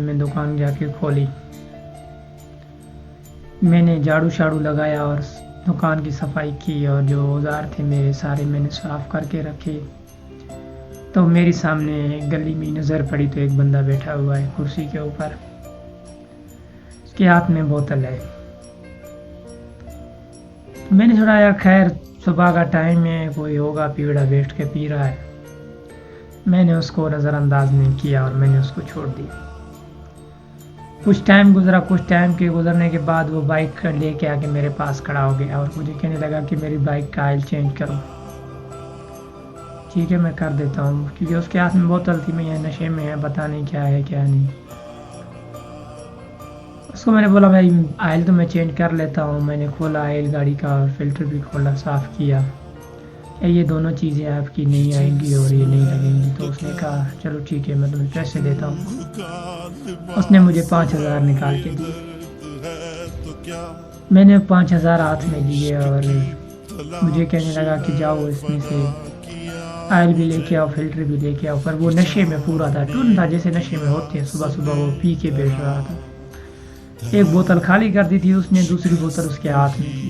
میں دکان جا کے کھولی، میں نے جھاڑو شاڑو لگایا اور دکان کی صفائی کی، اور جو اوزار تھے میرے سارے میں نے صاف کر کے رکھے۔ تو میری سامنے گلی میں نظر پڑی تو ایک بندہ بیٹھا ہوا ہے کرسی کے اوپر، اس کے ہاتھ میں بوتل ہے۔ میں نے سوچا یار خیر صبح کا ٹائم ہے، کوئی ہوگا پیڑا بیٹھ کے پی رہا ہے، میں نے اس کو نظر انداز نہیں کیا اور میں نے اس کو چھوڑ دیا۔ کچھ ٹائم گزرا، کچھ ٹائم کے گزرنے کے بعد وہ بائک لے کے آ کے میرے پاس کھڑا ہو گیا اور مجھے کہنے لگا کہ میری بائک کا آئل چینج کرو۔ ٹھیک ہے میں کر دیتا ہوں، کیونکہ اس کے ہاتھ میں بوتل تھی، میں یہ نشے میں ہے، پتہ نہیں کیا ہے کیا نہیں۔ اس کو میں نے بولا بھائی آئل تو میں چینج کر لیتا ہوں۔ میں نے کھولا آئل گاڑی کا اور فلٹر بھی کھولا، صاف کیا، یہ دونوں چیزیں آپ کی نہیں آئیں گی اور یہ نہیں لگیں گی۔ تو اس نے کہا چلو ٹھیک ہے میں تمہیں پیسے دیتا ہوں۔ اس نے مجھے 5,000 نکال کے دیے، میں نے 5,000 ہاتھ میں دیے اور مجھے کہنے لگا کہ جاؤ اس میں سے آئل بھی لے کے آؤ، فلٹر بھی لے کے آؤ۔ پر وہ نشے میں پورا تھا، ٹون تھا جیسے نشے میں ہوتے ہیں، صبح صبح وہ پی کے بیٹھ رہا تھا۔ ایک بوتل خالی کر دی تھی اس نے، دوسری بوتل اس کے ہاتھ میں تھی۔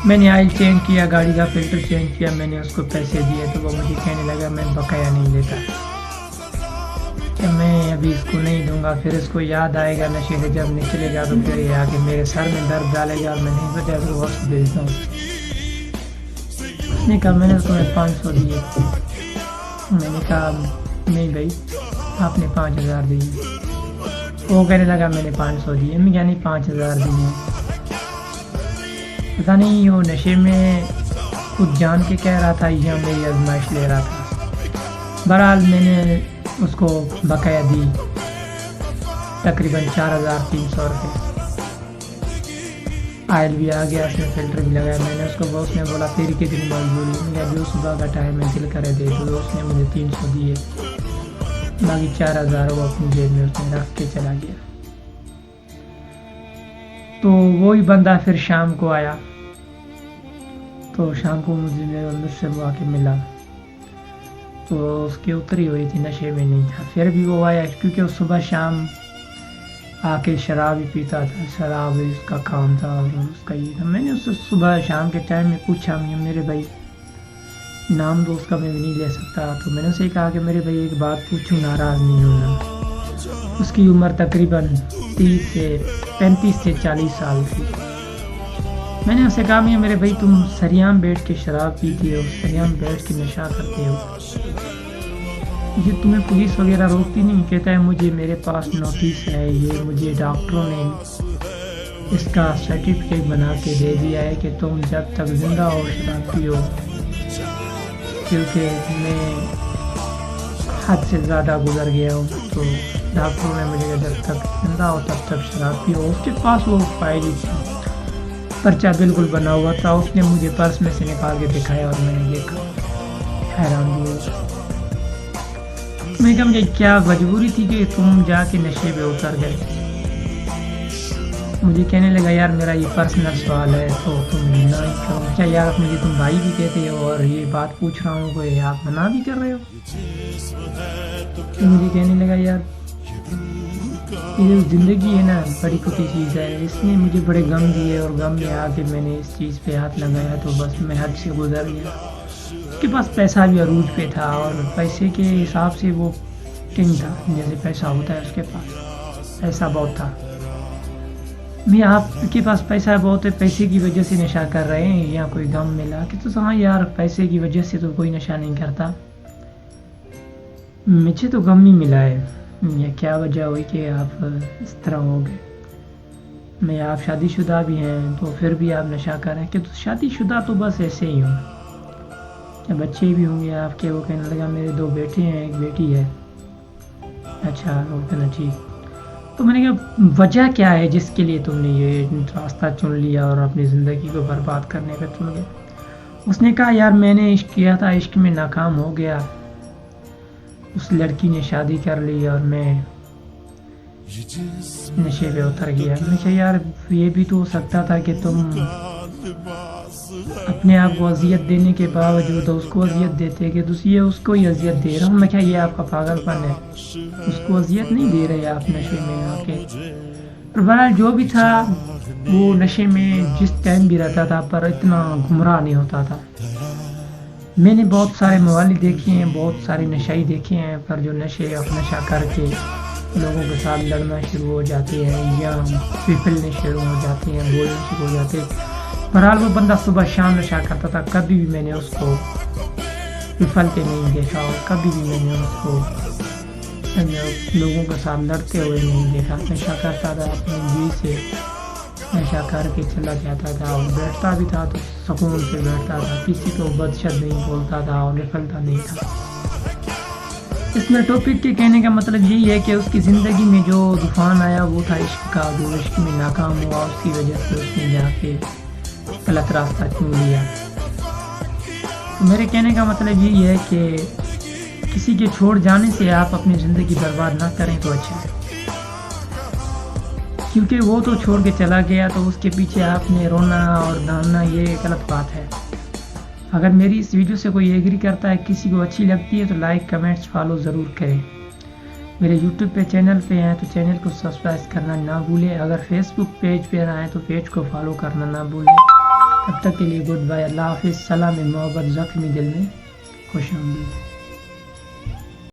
میں نے آئل چینج کیا، گاڑی کا فلٹر چینج کیا، میں نے اس کو پیسے دیے تو وہ مجھے کہنے لگا میں بقایا نہیں لیتا کہ میں ابھی اس کو نہیں دوں گا، پھر اس کو یاد آئے گا نشے سے جب نکلے گا تو پھر یہ آ کے میرے سر میں درد ڈالے گا اور میں نہیں بچا تو واپس بھیجتا ہوں۔ اس نے کہا میں نے تمہیں 500 دیے۔ میں نے کہا نہیں بھائی آپ نے 5,000 دیے۔ وہ کہنے لگا میں نے 500 دیے، میں یعنی 5,000 دیے۔ پتہ نہیں وہ نشے میں کچھ جان کے کہہ رہا تھا یا میری آزمائش لے رہا تھا۔ بہرحال میں نے اس کو بقایا دی تقریباً 4,300 روپے۔ آئل بھی آ گیا، اس میں فلٹر بھی لگایا۔ میں نے اس کو اس نے بولا تیری کتنی مجبوری ہے؟ میں جو صبح کا ٹائم ہے دل کرے دے تو اس نے مجھے 300 دیے، باقی 4,000 وہ اپنی جیب میں اس نے رکھ کے چلا گیا۔ تو وہی بندہ پھر شام کو آیا، تو شام کو مجھ سے وہ آ کے ملا، تو اس کی اتری ہوئی تھی، نشے میں نہیں تھا۔ پھر بھی وہ آیا کیونکہ وہ صبح شام آ کے شراب ہی پیتا تھا، شراب اس کا کام تھا اور اس کا یہ تھا۔ میں نے اس سے صبح شام کے ٹائم میں پوچھا میرے بھائی نام تو اس کا میں بھی نہیں لے سکتا، تو میں نے اسے کہا کہ میرے بھائی ایک بات پوچھوں، ناراض نہیں ہونا۔ اس کی عمر تقریباً 35 سے 40 سال تھی۔ میں نے اسے کہا میرے بھائی تم سریام بیٹھ کے شراب پیتے ہو، سریام بیٹھ کے نشہ کرتے ہو، یہ تمہیں پولیس وغیرہ روکتی نہیں؟ کہتا ہے مجھے میرے پاس نوٹس ہے، یہ مجھے ڈاکٹروں نے اس کا سرٹیفکیٹ بنا کے دے دیا ہے کہ تم جب تک زندہ ہو شراب پیو، کیونکہ میں حد سے زیادہ گزر گیا ہوں، تو ڈاکٹروں نے مجھے جب تک زندہ ہو تب تک شراب پیو۔ اس کے پاس وہ فائل ہی تھی، پرچہ بالکل بنا ہوا تھا۔ اس نے مجھے پرس میں سے نکال کے دکھایا اور میں نے دیکھا، حیران ہوا۔ میں کہا مجھے کیا مجبوری تھی کہ تم جا کے نشے پہ اتر گئے؟ مجھے کہنے لگا یار میرا یہ پرسنل سوال ہے تو تم نہ ہی کرو۔ کیا یار مجھے تم بھائی بھی کہتے ہو اور یہ بات پوچھ رہا ہوں کہ آپ منع بھی کر رہے ہو؟ تو مجھے کہنے لگا یار یہ جو زندگی ہے نا بڑی کھوٹی چیز ہے، اس نے مجھے بڑے غم دیے اور غم میں آ کے میں نے اس چیز پہ ہاتھ لگایا تو بس میں حد سے گزر گیا۔ اس کے پاس پیسہ بھی عروج پہ تھا اور پیسے کے حساب سے وہ کنگ تھا، جیسے پیسہ ہوتا ہے اس کے پاس پیسہ بہت تھا۔ میں آپ کے پاس پیسہ بہت ہے، پیسے کی وجہ سے نشہ کر رہے ہیں یا کوئی غم ملا کہ تو ہاں یار پیسے کی وجہ سے تو کوئی نشہ نہیں کرتا، مجھے تو غم ہی ملا ہے، یا کیا وجہ ہوئی کہ آپ اس طرح ہو گئے؟ میں آپ شادی شدہ بھی ہیں تو پھر بھی آپ نشہ کر رہے ہیں کہ تو شادی شدہ تو بس ایسے ہی ہوں، کیا بچے بھی ہوں گے آپ کے؟ وہ کہنے لگا میرے 2 بیٹے ہیں، 1 بیٹی ہے۔ اچھا وہ کہنا ٹھیک۔ تو میں نے کہا وجہ کیا ہے جس کے لیے تم نے یہ راستہ چن لیا اور اپنی زندگی کو برباد کرنے کا چن گیا؟ اس نے کہا یار میں نے عشق کیا تھا، عشق میں ناکام ہو گیا، اس لڑکی نے شادی کر لی اور میں نشے پہ اتر گیا۔ میں کہا یار یہ بھی تو ہو سکتا تھا کہ تم اپنے آپ کو اذیت دینے کے باوجود اس کو اذیت دیتے کہ دوسری اس کو ہی اذیت دے رہا ہوں میں، کیا یہ آپ کا پاگل پن ہے؟ اس کو اذیت نہیں دے رہے آپ نشے میں آ کے. اور بہرحال جو بھی تھا وہ نشے میں جس ٹائم بھی رہتا تھا پر اتنا گمراہ نہیں ہوتا تھا. میں نے بہت سارے موالد دیکھے ہیں، بہت سارے نشائی دیکھے ہیں، پر جو نشہ کر کے لوگوں کے ساتھ لڑنا شروع ہو جاتے ہیں یا پھپلنے شروع ہو جاتے ہیں، بولنے شروع ہو جاتے ہیں. بہرحال وہ بندہ صبح شام نشہ کرتا تھا، کبھی بھی میں نے اس کو پھپلتے نہیں دیکھا اور کبھی بھی میں نے اس کو لوگوں کے ساتھ لڑتے ہوئے نہیں دیکھا. نشہ کرتا تھا، اپنی بیوی سے نشہ کر کے چلا جاتا تھا اور بیٹھتا بھی تھا تو سکون سے بیٹھتا تھا، کسی کو بدشد نہیں بولتا تھا اور نکلتا نہیں تھا. اس میں ٹاپک کے کہنے کا مطلب یہی ہے کہ اس کی زندگی میں جو طوفان آیا وہ تھا عشق کا. جو عشق میں ناکام ہوا اس کی وجہ سے اس نے جا کے غلط راستہ چن لیا. تو میرے کہنے کا مطلب یہی ہے کہ کسی کے چھوڑ جانے سے آپ اپنی زندگی برباد نہ کریں تو اچھا ہے، کیونکہ وہ تو چھوڑ کے چلا گیا تو اس کے پیچھے آپ نے رونا اور دھاننا یہ غلط بات ہے. اگر میری اس ویڈیو سے کوئی ایگری کرتا ہے، کسی کو اچھی لگتی ہے تو لائک کمنٹس فالو ضرور کریں. میرے یوٹیوب پہ چینل پہ ہیں تو چینل کو سبسکرائب کرنا نہ بھولیں. اگر فیس بک پیج پہ آئیں تو پیج کو فالو کرنا نہ بھولیں. تب تک کے لیے گڈ بائے، اللہ حافظ. سلام محبت زخمی دل میں خوش آمدید.